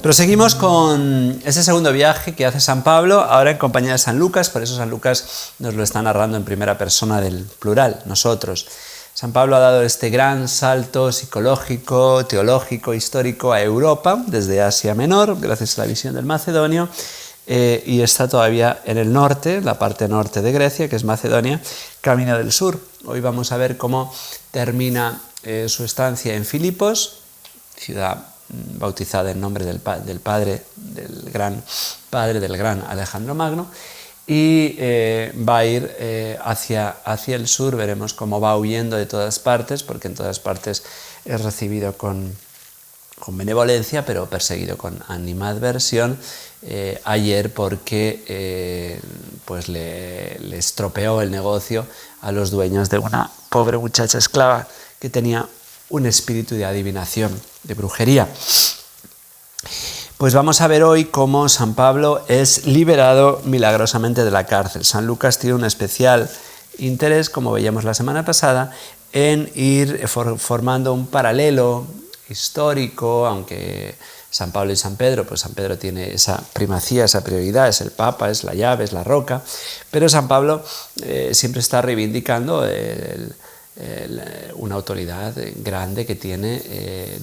Proseguimos con ese segundo viaje que hace San Pablo, ahora en compañía de San Lucas, por eso San Lucas nos lo está narrando en primera persona del plural, nosotros. San Pablo ha dado este gran salto psicológico, teológico, histórico a Europa, desde Asia Menor, gracias a la visión del Macedonio, y está todavía en el norte, la parte norte de Grecia, que es Macedonia, camino del sur. Hoy vamos a ver cómo termina su estancia en Filipos, ciudad bautizada en nombre del gran padre del gran Alejandro Magno, y va a ir hacia el sur. Veremos cómo va huyendo de todas partes, porque en todas partes es recibido con benevolencia, pero perseguido con animadversión. Ayer porque pues le estropeó el negocio a los dueños de una pobre muchacha esclava que tenía un espíritu de adivinación, de brujería. Pues vamos a ver hoy cómo San Pablo es liberado milagrosamente de la cárcel. San Lucas tiene un especial interés, como veíamos la semana pasada, en ir formando un paralelo histórico, aunque San Pablo y San Pedro, pues San Pedro tiene esa primacía, esa prioridad, es el Papa, es la llave, es la roca, pero San Pablo siempre está reivindicando una autoridad grande que tiene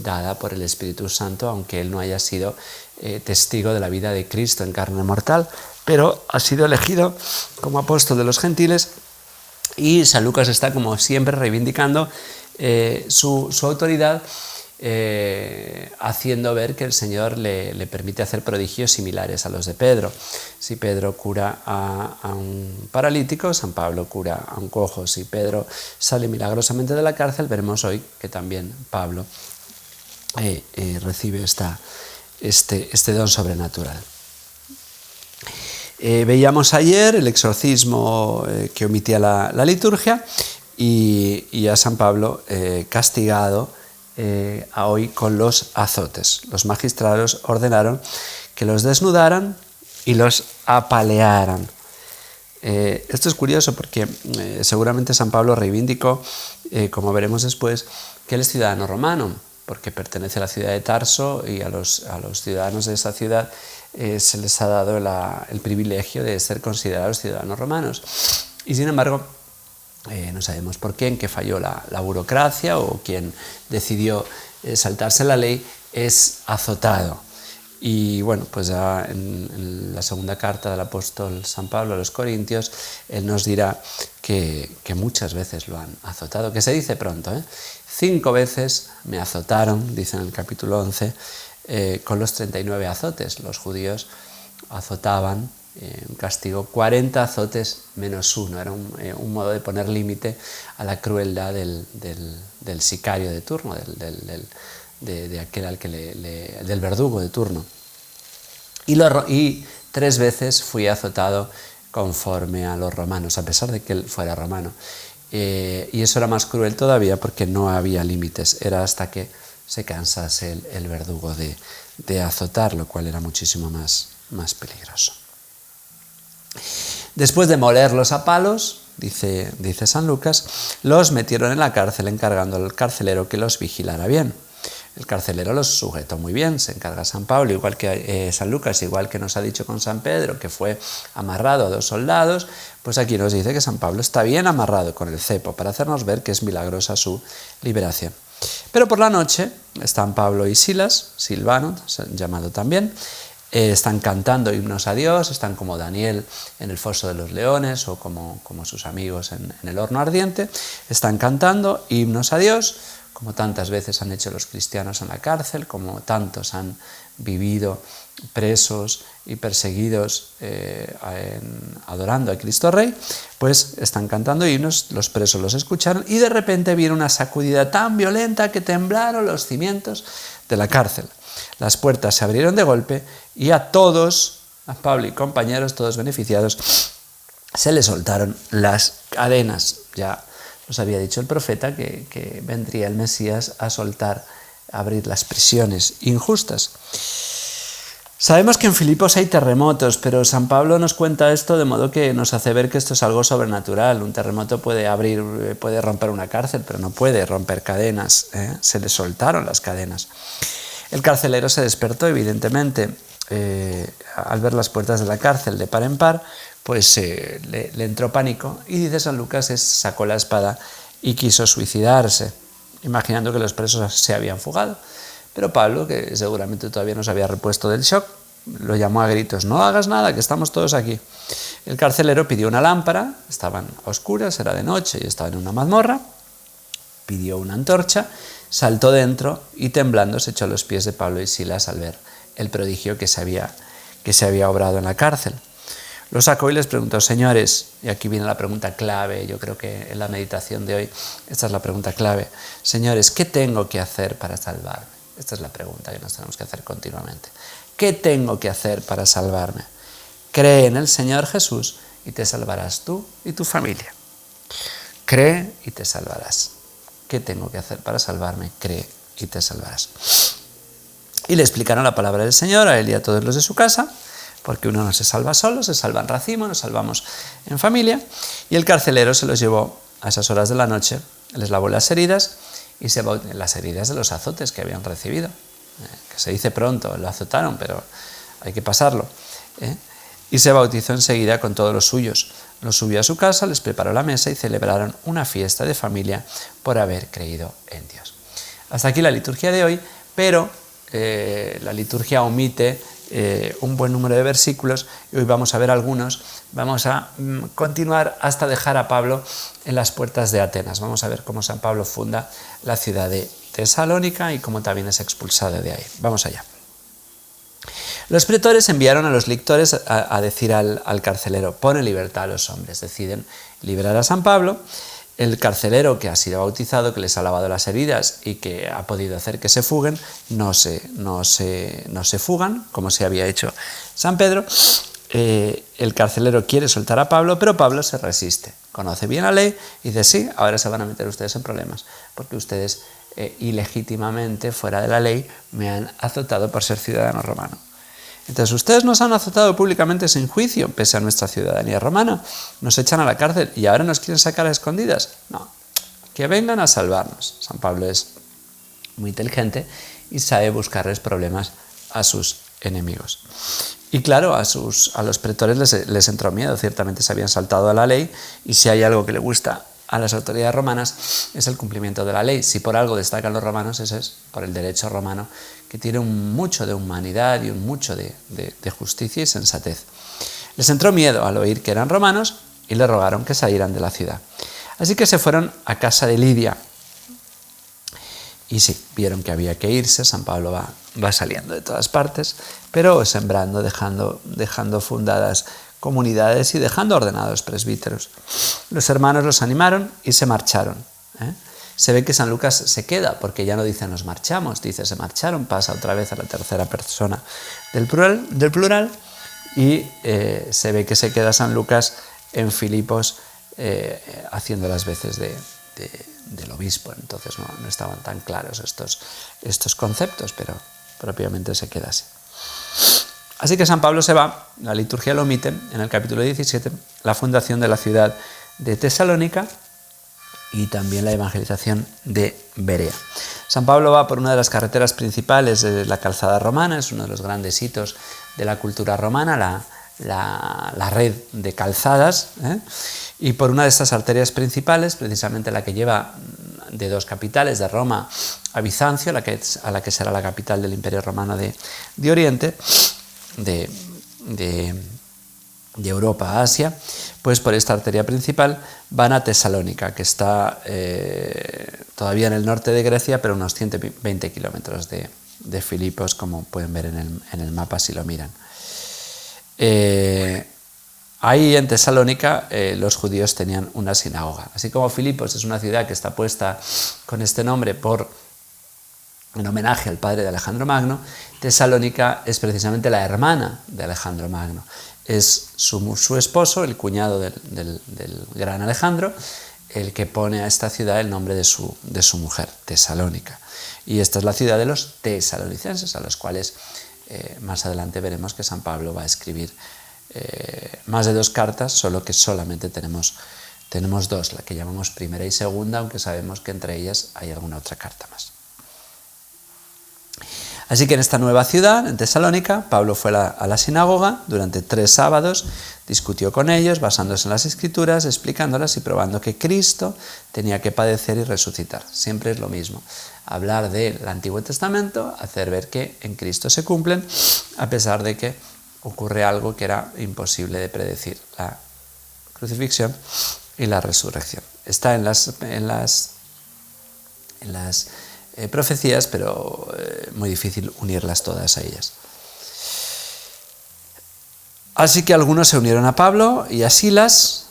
dada por el Espíritu Santo, aunque él no haya sido testigo de la vida de Cristo en carne mortal, pero ha sido elegido como apóstol de los gentiles, y San Lucas está, como siempre, reivindicando su autoridad, haciendo ver que el Señor le permite hacer prodigios similares a los de Pedro. Si Pedro cura a un paralítico, San Pablo cura a un cojo. Si Pedro sale milagrosamente de la cárcel, veremos hoy que también Pablo recibe este don sobrenatural. Veíamos ayer el exorcismo que omitía la liturgia, y a San Pablo castigado hoy con los azotes. Los magistrados ordenaron que los desnudaran y los apalearan. Esto es curioso porque seguramente San Pablo reivindicó, como veremos después, que él es ciudadano romano, porque pertenece a la ciudad de Tarso, y a los ciudadanos de esa ciudad se les ha dado el privilegio de ser considerados ciudadanos romanos. Y sin embargo, no sabemos por qué, en qué falló la burocracia, o quien decidió saltarse la ley es azotado. Y bueno, pues ya en la segunda carta del apóstol San Pablo a los Corintios, él nos dirá que muchas veces lo han azotado, que se dice pronto, 5 veces me azotaron, dice en el capítulo 11, con los 39 azotes. Los judíos azotaban, un castigo, 40 azotes menos 1. Era un modo de poner límite a la crueldad del sicario de turno, de aquel del verdugo de turno. Y 3 veces fui azotado conforme a los romanos, a pesar de que él fuera romano. Y eso era más cruel todavía, porque no había límites, era hasta que se cansase el verdugo de azotar, lo cual era muchísimo más peligroso. Después de molerlos a palos, dice San Lucas, los metieron en la cárcel, encargando al carcelero que los vigilara bien. El carcelero los sujetó muy bien, se encarga San Pablo, igual que San Lucas, igual que nos ha dicho con San Pedro, que fue amarrado a 2 soldados, pues aquí nos dice que San Pablo está bien amarrado con el cepo, para hacernos ver que es milagrosa su liberación. Pero por la noche están Pablo y Silas, Silvano, llamado también, están cantando himnos a Dios, están como Daniel en el foso de los leones, o como sus amigos en el horno ardiente, están cantando himnos a Dios, como tantas veces han hecho los cristianos en la cárcel, como tantos han vivido presos y perseguidos adorando a Cristo Rey. Pues están cantando himnos, los presos los escucharon, y de repente viene una sacudida tan violenta que temblaron los cimientos de la cárcel. Las puertas se abrieron de golpe, y a todos, a Pablo y compañeros, todos beneficiados, se les soltaron las cadenas. Ya nos había dicho el profeta que vendría el Mesías a abrir las prisiones injustas. Sabemos que en Filipos hay terremotos, pero San Pablo nos cuenta esto de modo que nos hace ver que esto es algo sobrenatural. Un terremoto puede romper una cárcel, pero no puede romper cadenas, Se le soltaron las cadenas. El carcelero se despertó, evidentemente, al ver las puertas de la cárcel de par en par, pues le entró pánico y dice San Lucas, sacó la espada y quiso suicidarse, imaginando que los presos se habían fugado. Pero Pablo, que seguramente todavía no se había repuesto del shock, lo llamó a gritos: no hagas nada, que estamos todos aquí. El carcelero pidió una lámpara, estaban a oscuras, era de noche y estaba en una mazmorra, pidió una antorcha, saltó dentro y temblando se echó a los pies de Pablo y Silas al ver el prodigio que se había obrado en la cárcel. Lo sacó y les preguntó: señores, y aquí viene la pregunta clave, yo creo que en la meditación de hoy esta es la pregunta clave: señores, ¿qué tengo que hacer para salvarme? Esta es la pregunta que nos tenemos que hacer continuamente. ¿Qué tengo que hacer para salvarme? Cree en el Señor Jesús y te salvarás tú y tu familia. Cree y te salvarás. ¿Qué tengo que hacer para salvarme? Cree y te salvarás. Y le explicaron la palabra del Señor a él y a todos los de su casa, porque uno no se salva solo, se salva en racimo, nos salvamos en familia. Y el carcelero se los llevó a esas horas de la noche, les lavó las heridas, las heridas de los azotes que habían recibido, que se dice pronto, lo azotaron, pero hay que pasarlo, y se bautizó enseguida con todos los suyos. Los subió a su casa, les preparó la mesa y celebraron una fiesta de familia por haber creído en Dios. Hasta aquí la liturgia de hoy, pero la liturgia omite un buen número de versículos y hoy vamos a ver algunos. Vamos a continuar hasta dejar a Pablo en las puertas de Atenas. Vamos a ver cómo San Pablo funda la ciudad de Tesalónica y cómo también es expulsado de ahí. Vamos allá. Los pretores enviaron a los lictores a decir al carcelero: pon en libertad a los hombres. Deciden liberar a San Pablo. El carcelero, que ha sido bautizado, que les ha lavado las heridas y que ha podido hacer que se fuguen, no se fugan, como se había hecho San Pedro. El carcelero quiere soltar a Pablo, pero Pablo se resiste. Conoce bien la ley y dice: sí, ahora se van a meter ustedes en problemas, porque ustedes ilegítimamente, fuera de la ley, me han azotado por ser ciudadano romano. Entonces, ustedes nos han azotado públicamente sin juicio, pese a nuestra ciudadanía romana. Nos echan a la cárcel y ahora nos quieren sacar a escondidas. No, que vengan a salvarnos. San Pablo es muy inteligente y sabe buscarles problemas a sus enemigos. Y claro, a los pretores les entró miedo. Ciertamente se habían saltado a la ley, y si hay algo que le gusta a las autoridades romanas es el cumplimiento de la ley. Si por algo destacan los romanos, eso es por el derecho romano, que tiene mucho de humanidad y mucho de justicia y sensatez. Les entró miedo al oír que eran romanos y le rogaron que salieran de la ciudad. Así que se fueron a casa de Lidia. Y sí, vieron que había que irse. San Pablo va saliendo de todas partes, pero sembrando, dejando fundadas comunidades y dejando ordenados presbíteros. Los hermanos los animaron y se marcharon. Se ve que San Lucas se queda, porque ya no dice nos marchamos, dice se marcharon, pasa otra vez a la tercera persona del plural y se ve que se queda San Lucas en Filipos haciendo las veces del obispo. Entonces no estaban tan claros estos conceptos, pero propiamente se queda así. Así que San Pablo se va, la liturgia lo omite, en el capítulo 17, la fundación de la ciudad de Tesalónica y también la evangelización de Berea. San Pablo va por una de las carreteras principales de la calzada romana, es uno de los grandes hitos de la cultura romana, la red de calzadas, y por una de estas arterias principales, precisamente la que lleva de dos capitales, de Roma a Bizancio, a la que será la capital del Imperio Romano de Oriente, de Europa a Asia, pues por esta arteria principal van a Tesalónica, que está todavía en el norte de Grecia, pero unos 120 kilómetros de Filipos, como pueden ver en el mapa si lo miran. Ahí en Tesalónica los judíos tenían una sinagoga. Así como Filipos es una ciudad que está puesta con este nombre en homenaje al padre de Alejandro Magno, Tesalónica es precisamente la hermana de Alejandro Magno. Es su esposo, el cuñado del gran Alejandro, el que pone a esta ciudad el nombre de su mujer, Tesalónica. Y esta es la ciudad de los tesalonicenses, a los cuales más adelante veremos que San Pablo va a escribir más de 2 cartas, solo que solamente tenemos 2, la que llamamos primera y segunda, aunque sabemos que entre ellas hay alguna otra carta más. Así que en esta nueva ciudad, en Tesalónica, Pablo fue a la sinagoga durante 3 sábados, discutió con ellos basándose en las Escrituras, explicándolas y probando que Cristo tenía que padecer y resucitar. Siempre es lo mismo, hablar del Antiguo Testamento, hacer ver que en Cristo se cumplen, a pesar de que ocurre algo que era imposible de predecir, la crucifixión y la resurrección. Está en las profecías, pero muy difícil unirlas todas a ellas. Así que algunos se unieron a Pablo y a Silas,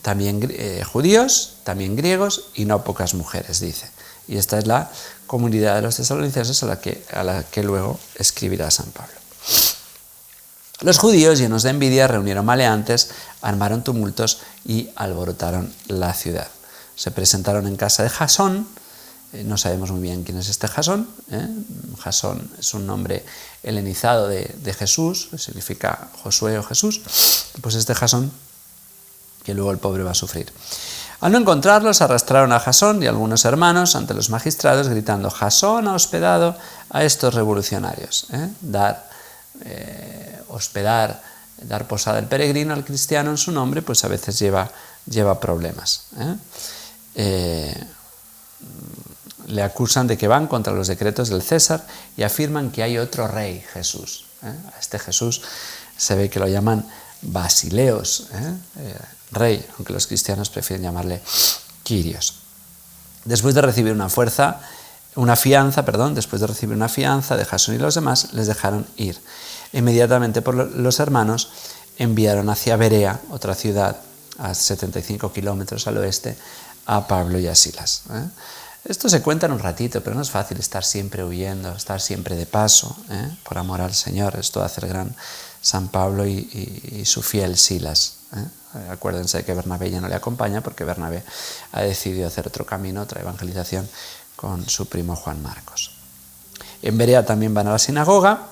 también judíos, también griegos y no pocas mujeres, dice. Y esta es la comunidad de los tesalonicenses a la que luego escribirá San Pablo. Los judíos, llenos de envidia, reunieron maleantes, armaron tumultos y alborotaron la ciudad. Se presentaron en casa de Jasón. No sabemos muy bien quién es este Jasón. Jasón es un nombre helenizado de Jesús, que significa Josué o Jesús. Pues este Jasón, que luego el pobre va a sufrir. Al no encontrarlos, arrastraron a Jasón y algunos hermanos ante los magistrados, gritando: Jasón ha hospedado a estos revolucionarios. Hospedar, dar posada al peregrino, al cristiano en su nombre, pues a veces lleva problemas. Le acusan de que van contra los decretos del César y afirman que hay otro rey, Jesús. A este Jesús se ve que lo llaman Basileos, rey, aunque los cristianos prefieren llamarle Quirios. Después de recibir una fianza de Jasón y los demás, les dejaron ir. Inmediatamente los hermanos enviaron hacia Berea, otra ciudad a 75 kilómetros al oeste, a Pablo y a Silas. Esto se cuenta en un ratito, pero no es fácil estar siempre huyendo, estar siempre de paso, por amor al Señor. Esto de hacer gran San Pablo y su fiel Silas. Acuérdense que Bernabé ya no le acompaña porque Bernabé ha decidido hacer otro camino, otra evangelización con su primo Juan Marcos. En Berea también van a la sinagoga.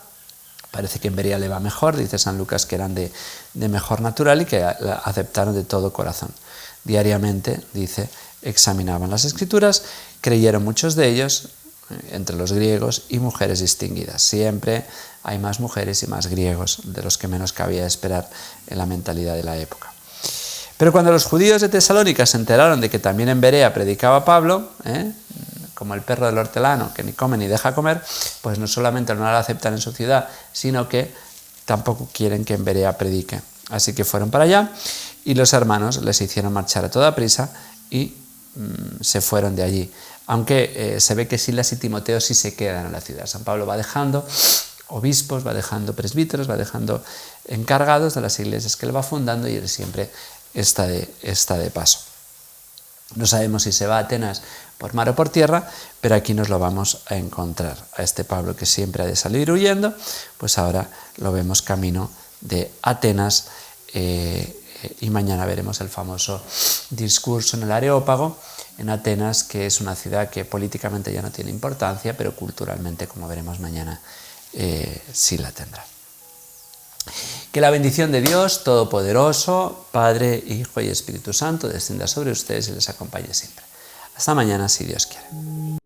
Parece que en Berea le va mejor, dice San Lucas que eran de mejor natural y que la aceptaron de todo corazón. Diariamente, dice, examinaban las Escrituras, creyeron muchos de ellos, entre los griegos, y mujeres distinguidas. Siempre hay más mujeres y más griegos de los que menos cabía esperar en la mentalidad de la época. Pero cuando los judíos de Tesalónica se enteraron de que también en Berea predicaba Pablo, como el perro del hortelano, que ni come ni deja comer, pues no solamente no la aceptan en su ciudad, sino que tampoco quieren que en Berea predique. Así que fueron para allá y los hermanos les hicieron marchar a toda prisa y se fueron de allí. Aunque se ve que Silas y Timoteo sí se quedan en la ciudad. San Pablo va dejando obispos, va dejando presbíteros, va dejando encargados de las iglesias que él va fundando y él siempre está de paso. No sabemos si se va a Atenas por mar o por tierra, pero aquí nos lo vamos a encontrar. A este Pablo que siempre ha de salir huyendo, pues ahora lo vemos camino de Atenas y mañana veremos el famoso discurso en el Areópago en Atenas, que es una ciudad que políticamente ya no tiene importancia, pero culturalmente, como veremos mañana, sí la tendrá. Que la bendición de Dios Todopoderoso, Padre, Hijo y Espíritu Santo, descienda sobre ustedes y les acompañe siempre. Hasta mañana, si Dios quiere.